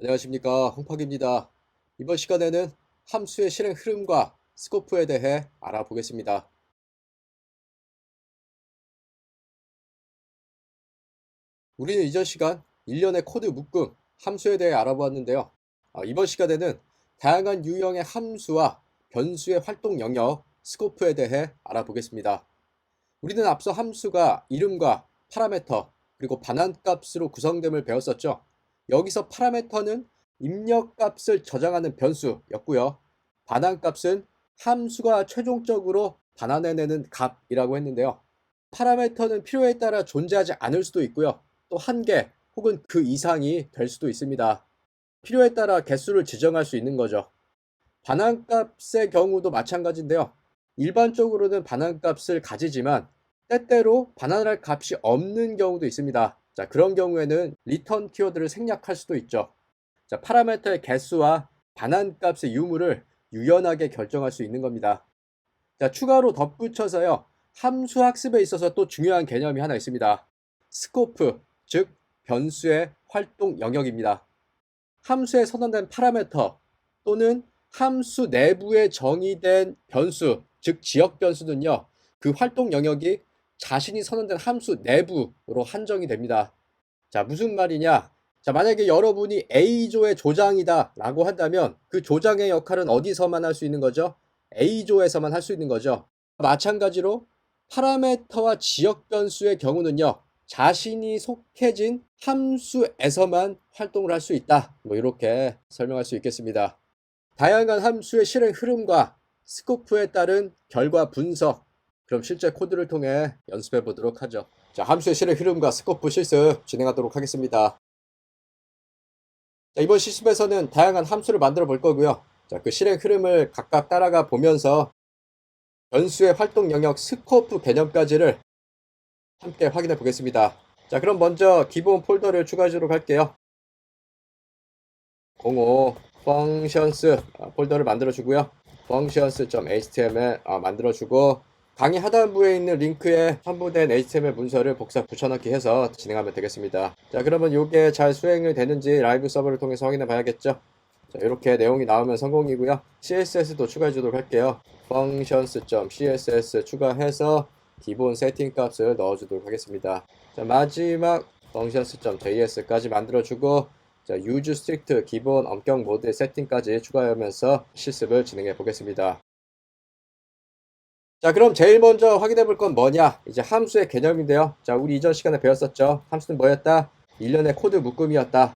안녕하십니까, 홍팍입니다. 이번 시간에는 함수의 실행 흐름과 스코프에 대해 알아보겠습니다. 우리는 이전 시간 일련의 코드 묶음, 함수에 대해 알아보았는데요. 이번 시간에는 다양한 유형의 함수와 변수의 활동 영역, 스코프에 대해 알아보겠습니다. 우리는 앞서 함수가 이름과 파라메터, 그리고 반환값으로 구성됨을 배웠었죠. 여기서 파라메터는 입력값을 저장하는 변수였고요. 반환값은 함수가 최종적으로 반환해내는 값이라고 했는데요. 파라메터는 필요에 따라 존재하지 않을 수도 있고요. 또 한 개 혹은 그 이상이 될 수도 있습니다. 필요에 따라 개수를 지정할 수 있는 거죠. 반환값의 경우도 마찬가지인데요. 일반적으로는 반환값을 가지지만 때때로 반환할 값이 없는 경우도 있습니다. 자, 그런 경우에는 리턴 키워드를 생략할 수도 있죠. 자, 파라미터의 개수와 반환값의 유무를 유연하게 결정할 수 있는 겁니다. 자, 추가로 덧붙여서요. 함수 학습에 있어서 또 중요한 개념이 하나 있습니다. 스코프, 즉 변수의 활동 영역입니다. 함수에 선언된 파라미터 또는 함수 내부에 정의된 변수, 즉 지역 변수는요. 그 활동 영역이 자신이 선언된 함수 내부로 한정이 됩니다. 자, 무슨 말이냐? 자, 만약에 여러분이 A조의 조장이다 라고 한다면 그 조장의 역할은 어디서만 할 수 있는 거죠? A조에서만 할 수 있는 거죠. 마찬가지로 파라메터와 지역 변수의 경우는요. 자신이 속해진 함수에서만 활동을 할 수 있다. 이렇게 설명할 수 있겠습니다. 다양한 함수의 실행 흐름과 스코프에 따른 결과 분석, 그럼 실제 코드를 통해 연습해 보도록 하죠. 자, 함수의 실행 흐름과 스코프 실습 진행하도록 하겠습니다. 자, 이번 실습에서는 다양한 함수를 만들어 볼 거고요. 자, 그 실행 흐름을 각각 따라가 보면서 변수의 활동 영역 스코프 개념까지를 함께 확인해 보겠습니다. 자, 그럼 먼저 기본 폴더를 추가하도록 할게요. 05 functions 폴더를 만들어 주고요. functions.html 만들어 주고 강의 하단부에 있는 링크에 첨부된 HTML 문서를 복사 붙여넣기 해서 진행하면 되겠습니다. 자, 그러면 이게 잘 수행이 되는지 라이브 서버를 통해서 확인해 봐야겠죠. 자, 이렇게 내용이 나오면 성공이고요. CSS도 추가해 주도록 할게요. functions.css 추가해서 기본 세팅 값을 넣어 주도록 하겠습니다. 자, 마지막 functions.js까지 만들어 주고 자, use strict 기본 엄격 모드의 세팅까지 추가하면서 실습을 진행해 보겠습니다. 자, 그럼 제일 먼저 확인해 볼 건 뭐냐? 이제 함수의 개념인데요. 자, 우리 이전 시간에 배웠었죠. 함수는 뭐였다? 일련의 코드 묶음이었다.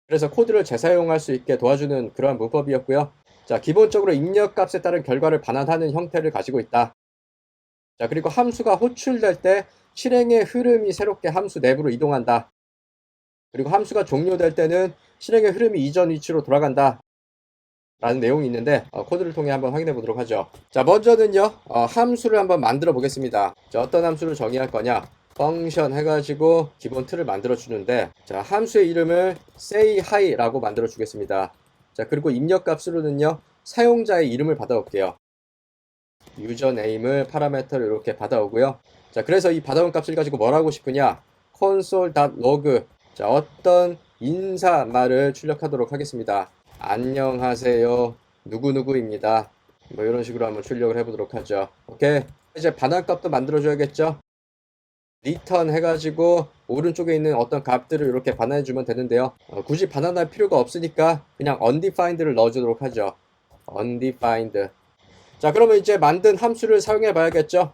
그래서 코드를 재사용할 수 있게 도와주는 그러한 문법이었고요. 자, 기본적으로 입력값에 따른 결과를 반환하는 형태를 가지고 있다. 자, 그리고 함수가 호출될 때 실행의 흐름이 새롭게 함수 내부로 이동한다. 그리고 함수가 종료될 때는 실행의 흐름이 이전 위치로 돌아간다 라는 내용이 있는데 코드를 통해 한번 확인해 보도록 하죠. 자, 먼저는요 함수를 한번 만들어 보겠습니다. 자, 어떤 함수를 정의할 거냐, 펑션 해가지고 기본 틀을 만들어 주는데, 자, 함수의 이름을 say hi 라고 만들어 주겠습니다. 자, 그리고 입력값으로는요 사용자의 이름을 받아올게요. 유저네임을 파라미터를 이렇게 받아오고요. 자, 그래서 이 받아온 값을 가지고 뭘 하고 싶으냐, console.log 자, 어떤 인사말을 출력하도록 하겠습니다. 안녕하세요, 누구누구입니다. 뭐 이런 식으로 한번 출력을 해보도록 하죠. 오케이. 이제 반환값도 만들어줘야겠죠. 리턴 해가지고 오른쪽에 있는 어떤 값들을 이렇게 반환해주면 되는데요. 굳이 반환할 필요가 없으니까 그냥 undefined를 넣어주도록 하죠. undefined. 자, 그러면 이제 만든 함수를 사용해 봐야겠죠.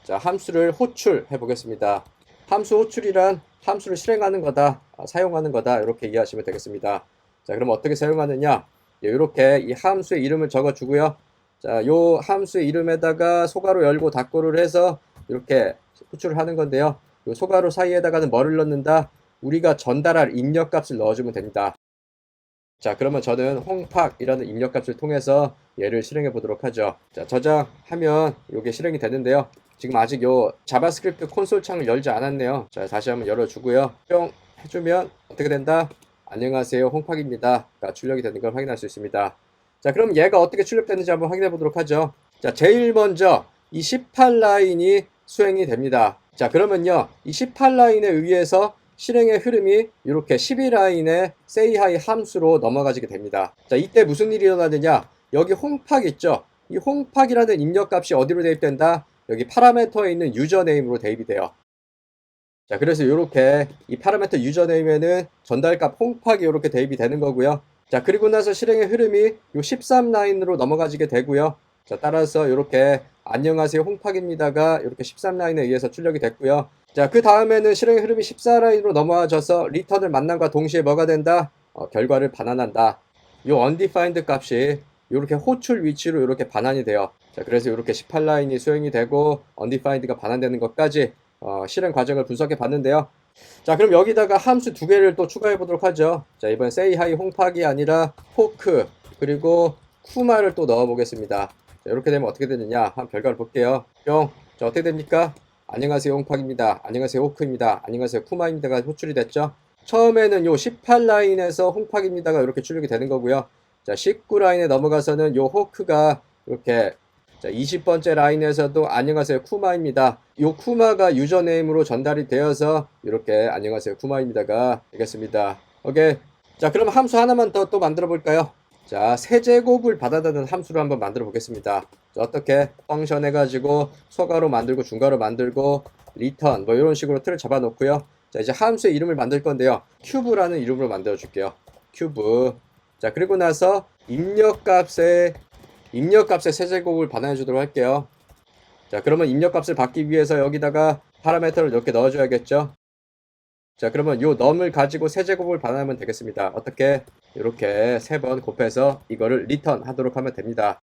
자, 함수를 호출해 보겠습니다. 함수 호출이란 함수를 실행하는 거다, 사용하는 거다, 이렇게 이해하시면 되겠습니다. 자, 그럼 어떻게 사용하느냐, 이렇게 이 함수의 이름을 적어 주고요. 자, 요 함수의 이름에다가 소괄호 열고 닫고를 해서 이렇게 호출을 하는 건데요. 요 소괄호 사이에다가는 뭐를 넣는다? 우리가 전달할 입력값을 넣어주면 됩니다. 자, 그러면 저는 홍팍이라는 입력값을 통해서 얘를 실행해 보도록 하죠. 자, 저장하면 이게 실행이 되는데요. 지금 아직 요 자바스크립트 콘솔 창을 열지 않았네요. 자, 다시 한번 열어주고요. 뿅 해주면 어떻게 된다? 안녕하세요, 홍팍입니다 가 출력이 되는 걸 확인할 수 있습니다. 자, 그럼 얘가 어떻게 출력되는지 한번 확인해 보도록 하죠. 자, 제일 먼저 이 18라인이 수행이 됩니다. 자, 그러면요 이 18라인에 의해서 실행의 흐름이 이렇게 12라인의 say hi 함수로 넘어가지게 됩니다. 자, 이때 무슨 일이 일어나느냐? 여기 홈팍 있죠? 이 홈팍이라는 입력값이 어디로 대입된다? 여기 파라미터에 있는 유저네임으로 대입이 돼요. 자, 그래서 이렇게 이 파라미터 유저네임에는 전달값 홈팍이 이렇게 대입이 되는 거고요. 자, 그리고 나서 실행의 흐름이 요 13라인으로 넘어가지게 되고요. 자, 따라서 이렇게 안녕하세요 홈팍입니다가 이렇게 13라인에 의해서 출력이 됐고요. 자, 그 다음에는 실행의 흐름이 14라인으로 넘어와져서 리턴을 만남과 동시에 뭐가 된다? 결과를 반환한다. 요 undefined 값이 이렇게 호출 위치로 이렇게 반환이 돼요. 자, 그래서 이렇게 18라인이 수행이 되고 undefined가 반환되는 것까지 실행 과정을 분석해 봤는데요. 자, 그럼 여기다가 함수 두 개를 또 추가해 보도록 하죠. 자, 이번 say hi 홈팍이 아니라 포크 그리고 쿠마를 또 넣어 보겠습니다. 자, 이렇게 되면 어떻게 되느냐? 한번 결과를 볼게요. 뿅. 자, 어떻게 됩니까? 안녕하세요 홈팍입니다. 안녕하세요 호크입니다. 안녕하세요 쿠마입니다가 호출이 됐죠. 처음에는 요 18라인에서 홈팍입니다가 이렇게 출력이 되는 거고요. 자, 19라인에 넘어가서는 요 호크가 이렇게 자, 20번째 라인에서도 안녕하세요 쿠마입니다. 요 쿠마가 유저네임으로 전달이 되어서 이렇게 안녕하세요 쿠마입니다가 되겠습니다. 오케이. 자, 그럼 함수 하나만 더 또 만들어 볼까요? 자, 세제곱을 받아다는 함수를 한번 만들어 보겠습니다. 자, 어떻게 펑션 해가지고 소가로 만들고 중가로 만들고 리턴 뭐 이런 식으로 틀을 잡아 놓고요. 자, 이제 함수의 이름을 만들 건데요. 큐브라는 이름으로 만들어 줄게요. 큐브. 자, 그리고 나서 입력값에 세제곱을 반환해 주도록 할게요. 자, 그러면 입력값을 받기 위해서 여기다가 파라미터를 이렇게 넣어줘야겠죠. 자, 그러면 요 num을 가지고 세제곱을 반환하면 되겠습니다. 어떻게? 이렇게 3번 곱해서 이거를 리턴 하도록 하면 됩니다.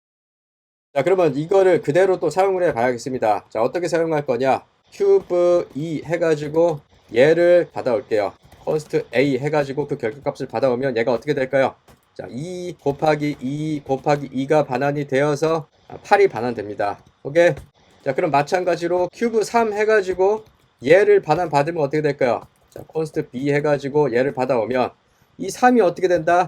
자, 그러면 이거를 그대로 또 사용을 해 봐야겠습니다. 자, 어떻게 사용할 거냐? 큐브 2 해가지고 얘를 받아올게요. const a 해가지고 그 결과값을 받아오면 얘가 어떻게 될까요? 자, 2 곱하기 2 곱하기 2가 반환이 되어서 8이 반환됩니다. 오케이? 자, 그럼 마찬가지로 큐브 3 해가지고 얘를 반환 받으면 어떻게 될까요? 자, const b 해가지고 얘를 받아오면 이 3이 어떻게 된다?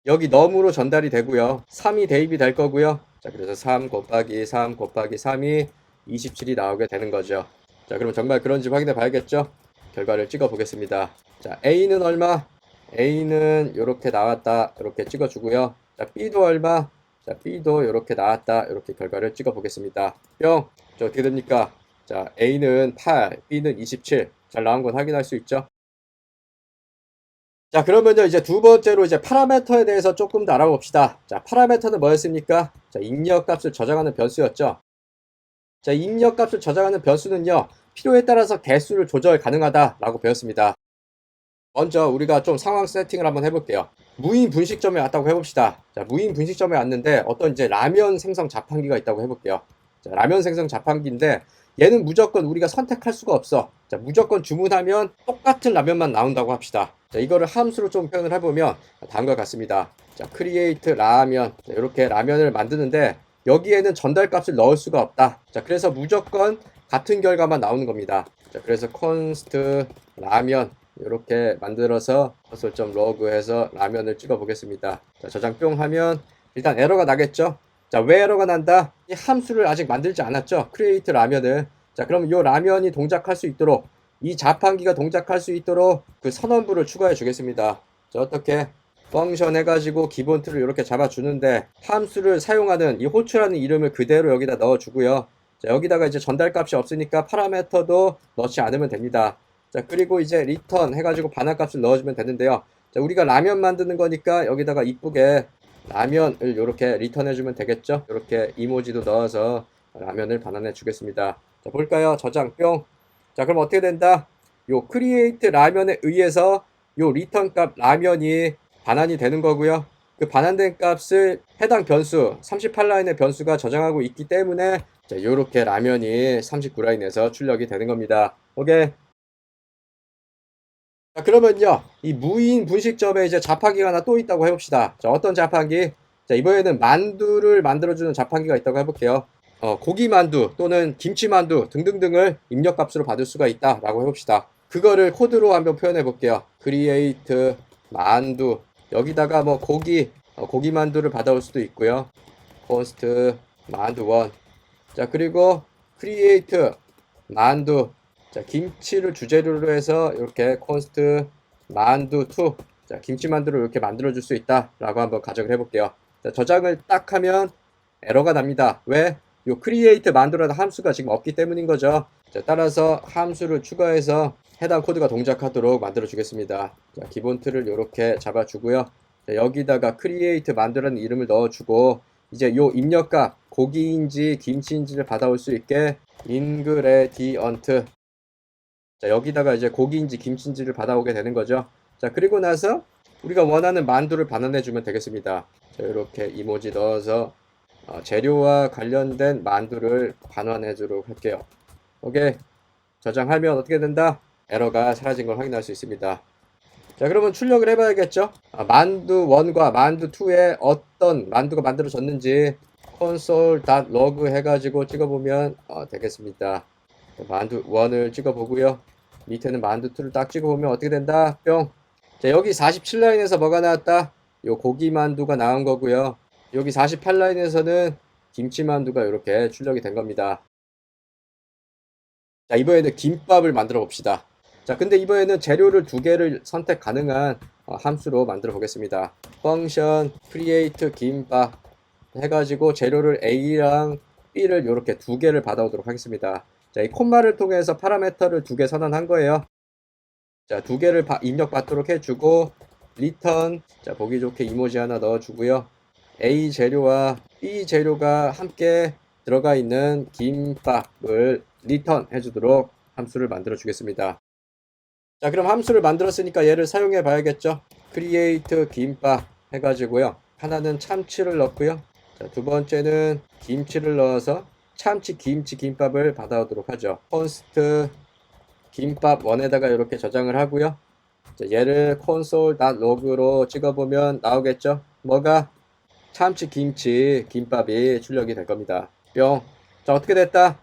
여기 num으로 전달이 되고요. 3이 대입이 될 거고요. 자, 그래서 3 곱하기 3 곱하기 3이 27이 나오게 되는 거죠. 자, 그럼 정말 그런지 확인해 봐야겠죠? 결과를 찍어 보겠습니다. 자, A는 얼마? A는 이렇게 나왔다. 이렇게 찍어 주고요. 자, B도 얼마? 자, B도 이렇게 나왔다. 이렇게 결과를 찍어 보겠습니다. 뿅! 자, 어떻게 됩니까? 자, A는 8, B는 27. 잘 나온 건 확인할 수 있죠? 자, 그러면요, 이제 두 번째로 이제 파라미터에 대해서 조금 더 알아봅시다. 자, 파라미터는 뭐였습니까? 자, 입력값을 저장하는 변수였죠. 자, 입력값을 저장하는 변수는요, 필요에 따라서 개수를 조절 가능하다라고 배웠습니다. 먼저 우리가 좀 상황 세팅을 한번 해볼게요. 무인 분식점에 왔다고 해봅시다. 자, 무인 분식점에 왔는데 어떤 이제 라면 생성 자판기가 있다고 해볼게요. 자, 라면 생성 자판기인데 얘는 무조건 우리가 선택할 수가 없어. 자, 무조건 주문하면 똑같은 라면만 나온다고 합시다. 자, 이거를 함수로 좀 표현을 해보면 다음과 같습니다. 자, create 라면. 자, 이렇게 라면을 만드는데 여기에는 전달값을 넣을 수가 없다. 자, 그래서 무조건 같은 결과만 나오는 겁니다. 자, 그래서 const 라면 이렇게 만들어서 console.log 해서 라면을 찍어 보겠습니다. 자, 저장 뿅 하면 일단 에러가 나겠죠. 자, 왜 에러가 난다? 이 함수를 아직 만들지 않았죠. create 라면을. 자, 그럼 이 라면이 동작할 수 있도록 이 자판기가 동작할 수 있도록 그 선언부를 추가해 주겠습니다. 자, 어떻게 펑션 해가지고 기본 틀을 이렇게 잡아주는데 함수를 사용하는 이 호출하는 이름을 그대로 여기다 넣어주고요. 자, 여기다가 이제 전달값이 없으니까 파라미터도 넣지 않으면 됩니다. 자, 그리고 이제 리턴 해가지고 반환값을 넣어주면 되는데요. 자, 우리가 라면 만드는 거니까 여기다가 이쁘게 라면을 이렇게 리턴해주면 되겠죠. 이렇게 이모지도 넣어서 라면을 반환해 주겠습니다. 자, 볼까요? 저장 뿅. 자, 그럼 어떻게 된다? 요 create 라면에 의해서 요 리턴 값 라면이 반환이 되는 거고요. 그 반환된 값을 해당 변수 38라인의 변수가 저장하고 있기 때문에 자, 요렇게 라면이 39라인에서 출력이 되는 겁니다. 오케이. 자, 그러면요, 이 무인 분식점에 이제 자판기가 하나 또 있다고 해봅시다. 자, 어떤 자판기? 자, 이번에는 만두를 만들어주는 자판기가 있다고 해볼게요. 고기 만두 또는 김치 만두 등등등을 입력값으로 받을 수가 있다라고 해봅시다. 그거를 코드로 한번 표현해 볼게요. create 만두. 여기다가 뭐 고기 만두를 받아올 수도 있고요. const 만두 1. 자, 그리고 create 만두 자, 김치를 주재료로 해서 이렇게 const 만두2. 자, 김치 만두를 이렇게 만들어 줄 수 있다 라고 한번 가정을 해볼게요. 자, 저장을 딱 하면 에러가 납니다. 왜? 요 create 만두라는 함수가 지금 없기 때문인 거죠. 자, 따라서 함수를 추가해서 해당 코드가 동작하도록 만들어 주겠습니다. 자, 기본 틀을 이렇게 잡아 주고요. 자, 여기다가 create 만두라는 이름을 넣어 주고, 이제 요 입력값 고기인지 김치인지를 받아올 수 있게 ingredient. 자, 여기다가 이제 고기인지 김치인지를 받아오게 되는 거죠. 자, 그리고 나서 우리가 원하는 만두를 반환해 주면 되겠습니다. 자, 이렇게 이모지 넣어서 재료와 관련된 만두를 반환해 주도록 할게요. 오케이. 저장하면 어떻게 된다? 에러가 사라진 걸 확인할 수 있습니다. 자, 그러면 출력을 해봐야겠죠? 만두 1과 만두 2에 어떤 만두가 만들어졌는지 console.log 해가지고 찍어보면 되겠습니다. 만두 1을 찍어보고요. 밑에는 만두 2를 딱 찍어보면 어떻게 된다? 뿅. 자, 여기 47라인에서 뭐가 나왔다? 요 고기 만두가 나온 거고요. 여기 48라인에서는 김치 만두가 이렇게 출력이 된 겁니다. 자, 이번에는 김밥을 만들어 봅시다. 자, 근데 이번에는 재료를 두 개를 선택 가능한 함수로 만들어 보겠습니다. function create 김밥 해가지고 재료를 A랑 B를 이렇게 두 개를 받아오도록 하겠습니다. 자, 이 콤마를 통해서 파라미터를 두 개 선언한 거예요. 자, 두 개를 입력 받도록 해주고 return. 자, 보기 좋게 이모지 하나 넣어주고요. A 재료와 B 재료가 함께 들어가 있는 김밥을 return 해주도록 함수를 만들어 주겠습니다. 자, 그럼 함수를 만들었으니까 얘를 사용해 봐야겠죠. create 김밥 해가지고요. 하나는 참치를 넣고요. 자, 두 번째는 김치를 넣어서 참치 김치 김밥을 받아오도록 하죠. const 김밥 1에다가 이렇게 저장을 하고요. 자, 얘를 console.log로 찍어보면 나오겠죠. 뭐가? 참치 김치 김밥이 출력이 될 겁니다. 뿅. 자, 어떻게 됐다? 자,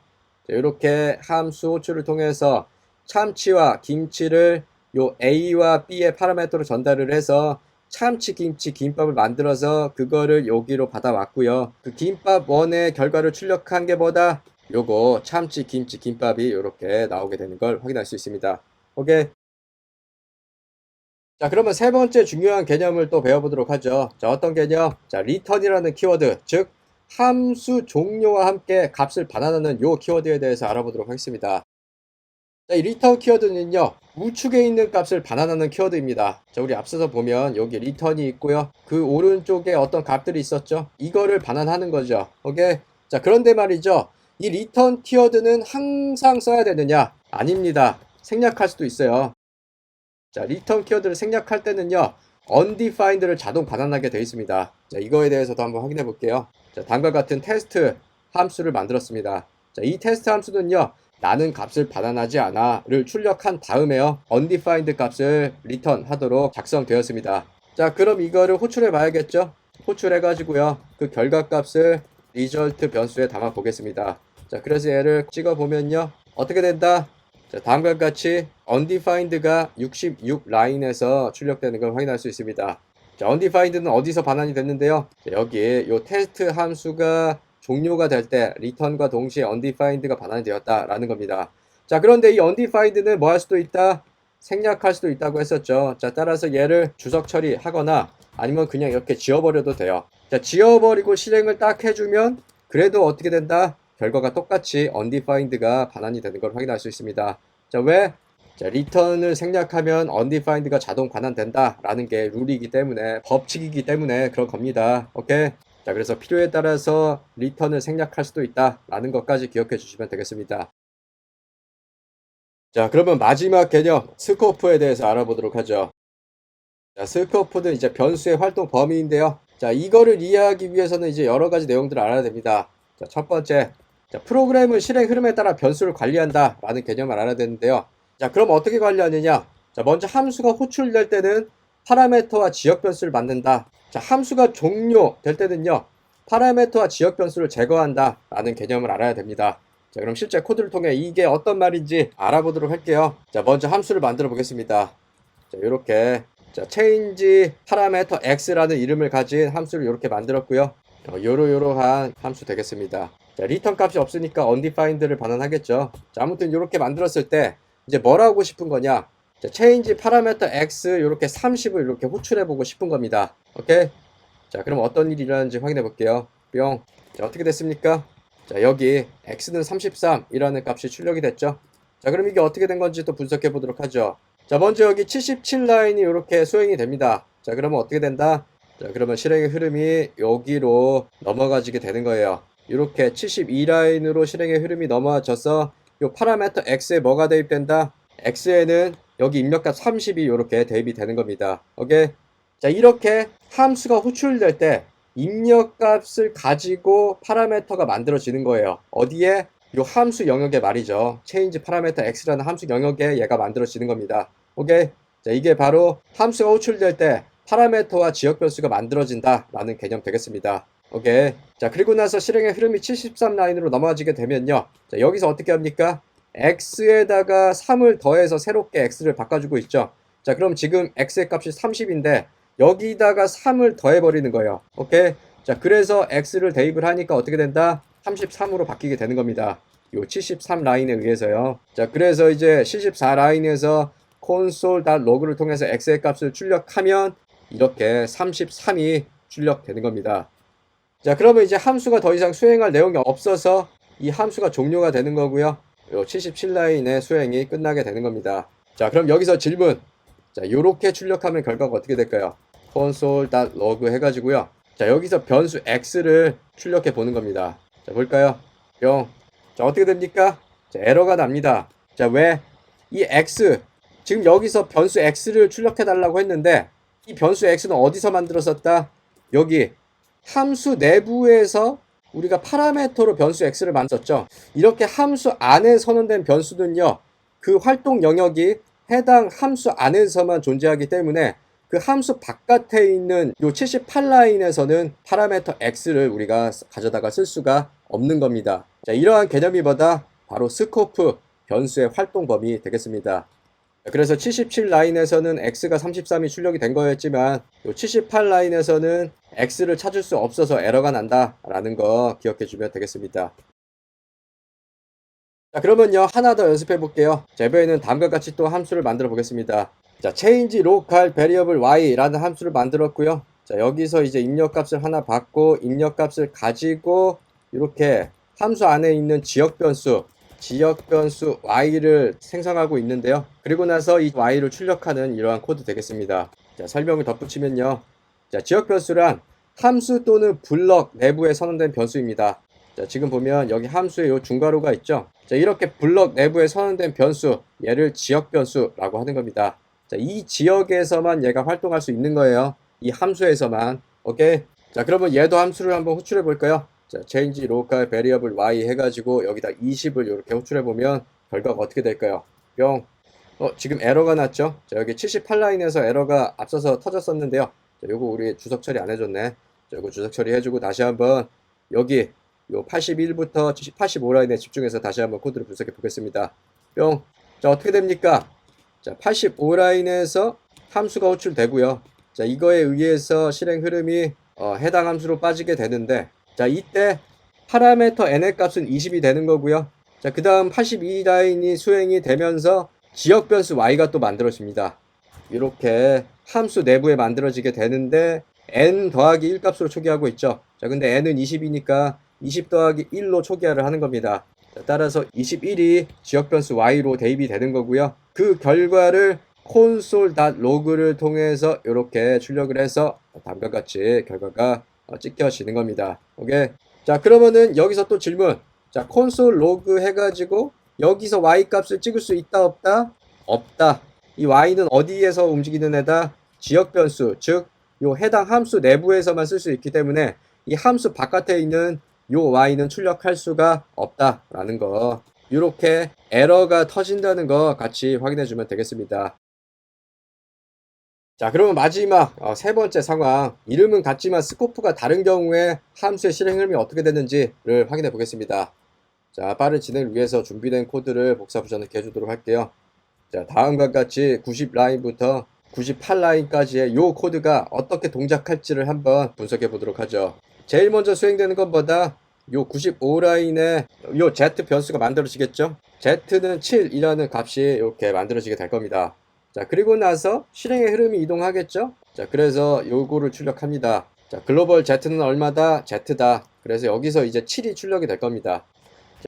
이렇게 함수 호출을 통해서 참치와 김치를 요 A와 B의 파라미터로 전달을 해서 참치 김치 김밥을 만들어서 그거를 여기로 받아왔고요. 그 김밥 1의 결과를 출력한 게 뭐다? 요거 참치 김치 김밥이 이렇게 나오게 되는 걸 확인할 수 있습니다. 오케이. 자, 그러면 세 번째 중요한 개념을 또 배워보도록 하죠. 자, 어떤 개념? 자, return이라는 키워드, 즉 함수 종료와 함께 값을 반환하는 요 키워드에 대해서 알아보도록 하겠습니다. 자, 이 return 키워드는요, 우측에 있는 값을 반환하는 키워드입니다. 자, 우리 앞서서 보면 여기 return이 있고요. 그 오른쪽에 어떤 값들이 있었죠? 이거를 반환하는 거죠. 오케이? 자, 그런데 말이죠. 이 return 키워드는 항상 써야 되느냐? 아닙니다. 생략할 수도 있어요. 자, return 키워드를 생략할 때는요, undefined를 자동 반환하게 되어 있습니다. 자, 이거에 대해서도 한번 확인해 볼게요. 자, 다음과 같은 테스트 함수를 만들었습니다. 자, 이 테스트 함수는요, 나는 값을 반환하지 않아를 출력한 다음에요, undefined 값을 return 하도록 작성되었습니다. 자, 그럼 이거를 호출해 봐야겠죠? 호출해 가지고요, 그 결과 값을 result 변수에 담아 보겠습니다. 자, 그래서 얘를 찍어 보면요, 어떻게 된다? 자, 다음과 같이 undefined가 66 라인에서 출력되는 걸 확인할 수 있습니다. 자, undefined는 어디서 반환이 됐는데요? 자, 여기에 요 테스트 함수가 종료가 될 때 return과 동시에 undefined가 반환이 되었다라는 겁니다. 자, 그런데 이 undefined는 뭐 할 수도 있다? 생략할 수도 있다고 했었죠. 자, 따라서 얘를 주석 처리하거나 아니면 그냥 이렇게 지워버려도 돼요. 자, 지워버리고 실행을 딱 해주면 그래도 어떻게 된다? 결과가 똑같이 undefined가 반환이 되는 걸 확인할 수 있습니다. 자, 왜? 자, return을 생략하면 undefined가 자동 반환된다 라는 게 룰이기 때문에, 법칙이기 때문에 그런 겁니다. 오케이? 자, 그래서 필요에 따라서 return을 생략할 수도 있다 라는 것까지 기억해 주시면 되겠습니다. 자, 그러면 마지막 개념 스코프에 대해서 알아보도록 하죠. 자, 스코프는 이제 변수의 활동 범위인데요. 자, 이거를 이해하기 위해서는 이제 여러 가지 내용들을 알아야 됩니다. 자, 첫 번째, 자, 프로그램은 실행 흐름에 따라 변수를 관리한다 라는 개념을 알아야 되는데요. 자, 그럼 어떻게 관리하느냐? 자, 먼저 함수가 호출될 때는 파라미터와 지역 변수를 만든다. 자, 함수가 종료될 때는요, 파라미터와 지역 변수를 제거한다 라는 개념을 알아야 됩니다. 자, 그럼 실제 코드를 통해 이게 어떤 말인지 알아보도록 할게요. 자, 먼저 함수를 만들어 보겠습니다. 자, 요렇게, 자, change parameter x라는 이름을 가진 함수를 이렇게 만들었고요. 요러요러한 함수 되겠습니다. 자, 리턴 값이 없으니까 undefined를 반환하겠죠. 자, 아무튼 이렇게 만들었을 때 이제 뭘 하고 싶은 거냐? 자, change parameter x 이렇게 30을 이렇게 호출해 보고 싶은 겁니다. 오케이? 자, 그럼 어떤 일이 일어나는지 확인해 볼게요. 뿅. 자, 어떻게 됐습니까? 자, 여기 x는 33이라는 값이 출력이 됐죠. 자, 그럼 이게 어떻게 된 건지 또 분석해 보도록 하죠. 자, 먼저 여기 77 라인이 이렇게 수행이 됩니다. 자, 그러면 어떻게 된다? 자, 그러면 실행의 흐름이 여기로 넘어가지게 되는 거예요. 이렇게 72 라인으로 실행의 흐름이 넘어져서 요 파라미터 x에 뭐가 대입된다? x에는 여기 입력값 30이 이렇게 대입이 되는 겁니다. 오케이? 자, 이렇게 함수가 호출될 때 입력값을 가지고 파라미터가 만들어지는 거예요. 어디에? 요 함수 영역에 말이죠. change parameter x라는 함수 영역에 얘가 만들어지는 겁니다. 오케이? 자, 이게 바로 함수가 호출될 때 파라미터와 지역 변수가 만들어진다 라는 개념 되겠습니다. 오케이. 자, 그리고 나서 실행의 흐름이 73 라인으로 넘어지게 되면요. 자, 여기서 어떻게 합니까? x에다가 3을 더해서 새롭게 x를 바꿔주고 있죠. 자, 그럼 지금 x의 값이 30인데 여기다가 3을 더해버리는 거예요. 오케이. 자, 그래서 x를 대입을 하니까 어떻게 된다? 33으로 바뀌게 되는 겁니다. 요 73 라인에 의해서요. 자, 그래서 이제 74 라인에서 console.log를 통해서 x의 값을 출력하면 이렇게 33이 출력되는 겁니다. 자, 그러면 이제 함수가 더 이상 수행할 내용이 없어서 이 함수가 종료가 되는 거고요. 요 77 라인의 수행이 끝나게 되는 겁니다. 자, 그럼 여기서 질문. 자, 요렇게 출력하면 결과가 어떻게 될까요? console.log 해가지고요. 자, 여기서 변수 x를 출력해 보는 겁니다. 자, 볼까요? 뿅. 자, 어떻게 됩니까? 자, 에러가 납니다. 자, 왜? 이 x, 지금 여기서 변수 x를 출력해 달라고 했는데 이 변수 x는 어디서 만들었었다? 여기 함수 내부에서 우리가 파라미터로 변수 x를 만들었죠. 이렇게 함수 안에 선언된 변수는요, 그 활동 영역이 해당 함수 안에서만 존재하기 때문에 그 함수 바깥에 있는 요 78 라인에서는 파라미터 x를 우리가 가져다가 쓸 수가 없는 겁니다. 자, 이러한 개념이 뭐다? 바로 스코프, 변수의 활동 범위 되겠습니다. 그래서 77 라인에서는 x가 33이 출력이 된 거였지만 요 78 라인에서는 x를 찾을 수 없어서 에러가 난다 라는 거 기억해 주면 되겠습니다. 자, 그러면요, 하나 더 연습해 볼게요. 자, 이번에는 다음과 같이 또 함수를 만들어 보겠습니다. 자, change local variable y라는 함수를 만들었고요. 자, 여기서 이제 입력값을 하나 받고 입력값을 가지고 이렇게 함수 안에 있는 지역 변수 y를 생성하고 있는데요. 그리고 나서 이 y를 출력하는 이러한 코드 되겠습니다. 자, 설명을 덧붙이면요. 자, 지역 변수란 함수 또는 블럭 내부에 선언된 변수입니다. 자, 지금 보면 여기 함수에 요 중괄호가 있죠. 자, 이렇게 블럭 내부에 선언된 변수, 얘를 지역 변수라고 하는 겁니다. 자, 이 지역에서만 얘가 활동할 수 있는 거예요. 이 함수에서만. 오케이? 자, 그러면 얘도 함수를 한번 호출해 볼까요? 자, change local variable y 해가지고 여기다 20을 이렇게 호출해 보면 결과가 어떻게 될까요? 뿅. 지금 에러가 났죠? 자, 여기 78 라인에서 에러가 앞서서 터졌었는데요. 자, 요거 우리 주석 처리 안 해줬네. 자, 요거 주석 처리 해주고 다시 한번 여기 요 81부터 85 라인에 집중해서 다시 한번 코드를 분석해 보겠습니다. 뿅. 자, 어떻게 됩니까? 자, 85 라인에서 함수가 호출되고요. 자, 이거에 의해서 실행 흐름이 해당 함수로 빠지게 되는데, 자, 이때 파라미터 n의 값은 20이 되는 거고요. 자, 그 다음 82 라인이 수행이 되면서 지역 변수 y가 또 만들어집니다. 이렇게 함수 내부에 만들어지게 되는데 n 더하기 1 값으로 초기화하고 있죠. 자, 근데 n은 20이니까 20 더하기 1로 초기화를 하는 겁니다. 자, 따라서 21이 지역 변수 y로 대입이 되는 거고요. 그 결과를 console.log를 통해서 이렇게 출력을 해서 다음과 같이 결과가 찍혀지는 겁니다. 오케이. 자, 그러면은 여기서 또 질문. 자, console.log 해가지고 여기서 y 값을 찍을 수 있다 없다? 없다. 이 y는 어디에서 움직이는 애다? 지역 변수, 즉 요 해당 함수 내부에서만 쓸 수 있기 때문에 이 함수 바깥에 있는 요 y는 출력할 수가 없다라는 거. 이렇게 에러가 터진다는 거 같이 확인해 주면 되겠습니다. 자, 그러면 마지막 세 번째 상황, 이름은 같지만 스코프가 다른 경우에 함수의 실행 흐름이 어떻게 되는지를 확인해 보겠습니다. 자, 빠른 진행을 위해서 준비된 코드를 복사 붙여넣기 해주도록 할게요. 자, 다음과 같이 90 라인부터 98 라인까지의 요 코드가 어떻게 동작할지를 한번 분석해 보도록 하죠. 제일 먼저 수행되는 것보다 요 95라인에 요 Z 변수가 만들어지겠죠. Z는 7이라는 값이 이렇게 만들어지게 될 겁니다. 자, 그리고 나서 실행의 흐름이 이동하겠죠. 자, 그래서 요거를 출력합니다. 자, 글로벌 Z는 얼마다? Z다. 그래서 여기서 이제 7이 출력이 될 겁니다.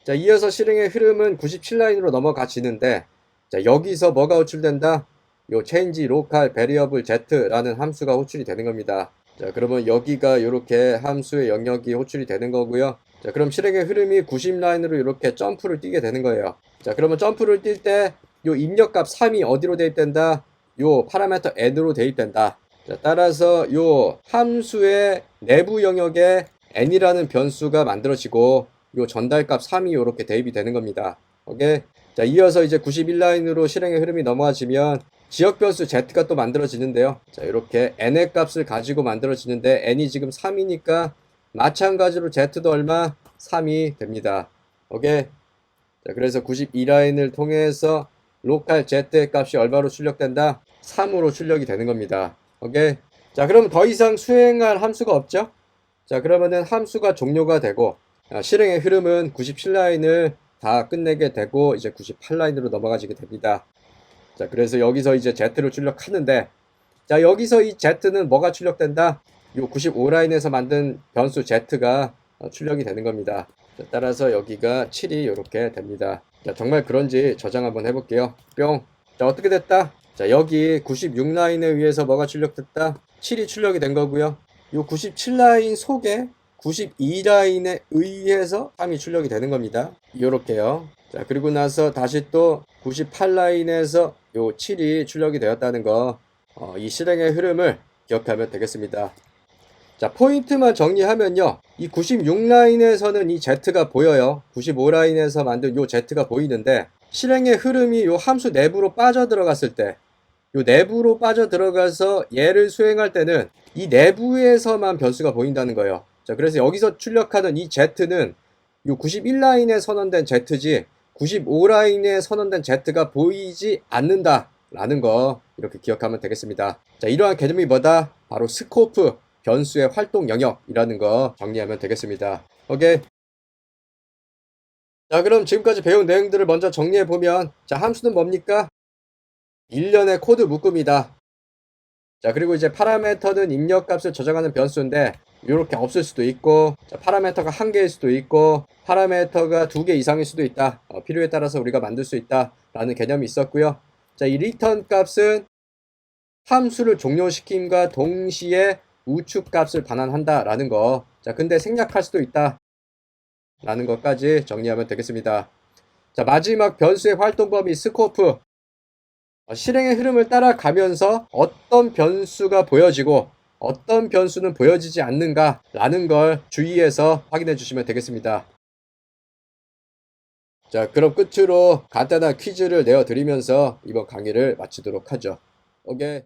자, 이어서 실행의 흐름은 97라인으로 넘어가지는데, 자, 여기서 뭐가 호출된다? 요 change local variable z라는 함수가 호출이 되는 겁니다. 자, 그러면 여기가 이렇게 함수의 영역이 호출이 되는 거고요. 자, 그럼 실행의 흐름이 90라인으로 이렇게 점프를 뛰게 되는 거예요. 자, 그러면 점프를 뛸 때 요 입력값 3이 어디로 대입된다? 요 파라미터 n으로 대입된다. 자, 따라서 요 함수의 내부 영역에 n이라는 변수가 만들어지고 요 전달값 3이 이렇게 대입이 되는 겁니다. 오케이? 자, 이어서 이제 91라인으로 실행의 흐름이 넘어가지면 지역 변수 z가 또 만들어지는데요. 자, 이렇게 n의 값을 가지고 만들어지는데 n이 지금 3이니까 마찬가지로 z도 얼마? 3이 됩니다. 오케이? 자, 그래서 92라인을 통해서 로컬 z의 값이 얼마로 출력된다? 3으로 출력이 되는 겁니다. 오케이? 자, 그럼 더 이상 수행할 함수가 없죠? 자, 그러면은 함수가 종료가 되고 실행의 흐름은 97라인을 다 끝내게 되고 이제 98라인으로 넘어가지게 됩니다. 자, 그래서 여기서 이제 Z를 출력하는데, 자, 여기서 이 Z는 뭐가 출력된다? 요 95라인에서 만든 변수 Z가 출력이 되는 겁니다. 자, 따라서 여기가 7이 이렇게 됩니다. 자, 정말 그런지 저장 한번 해볼게요. 뿅. 자, 어떻게 됐다? 자, 여기 96라인에 의해서 뭐가 출력됐다? 7이 출력이 된 거고요. 요 97라인 속에 92라인에 의해서 3이 출력이 되는 겁니다. 요렇게요. 자, 그리고 나서 다시 또 98라인에서 요 7이 출력이 되었다는 거, 이 실행의 흐름을 기억하면 되겠습니다. 자, 포인트만 정리하면요. 이 96라인에서는 이 Z가 보여요. 95라인에서 만든 요 Z가 보이는데, 실행의 흐름이 요 함수 내부로 빠져 들어갔을 때, 요 내부로 빠져 들어가서 얘를 수행할 때는 이 내부에서만 변수가 보인다는 거예요. 자, 그래서 여기서 출력하는 이 Z는 요 91라인에 선언된 Z지 95라인에 선언된 Z가 보이지 않는다라는 거 이렇게 기억하면 되겠습니다. 자, 이러한 개념이 뭐다? 바로 스코프, 변수의 활동 영역이라는 거 정리하면 되겠습니다. 오케이. 자, 그럼 지금까지 배운 내용들을 먼저 정리해보면, 자, 함수는 뭡니까? 일련의 코드 묶음이다. 자, 그리고 이제 파라미터는 입력값을 저장하는 변수인데 이렇게 없을 수도 있고, 자, 파라미터가 한 개일 수도 있고, 파라미터가 2개 이상일 수도 있다. 필요에 따라서 우리가 만들 수 있다 라는 개념이 있었고요. 자, 이 리턴 값은 함수를 종료시킴과 동시에 우측 값을 반환한다 라는 거. 자, 근데 생략할 수도 있다 라는 것까지 정리하면 되겠습니다. 자, 마지막 변수의 활동 범위 스코프, 실행의 흐름을 따라가면서 어떤 변수가 보여지고 어떤 변수는 보여지지 않는가 라는 걸 주의해서 확인해 주시면 되겠습니다. 자, 그럼 끝으로 간단한 퀴즈를 내어 드리면서 이번 강의를 마치도록 하죠. 오케이.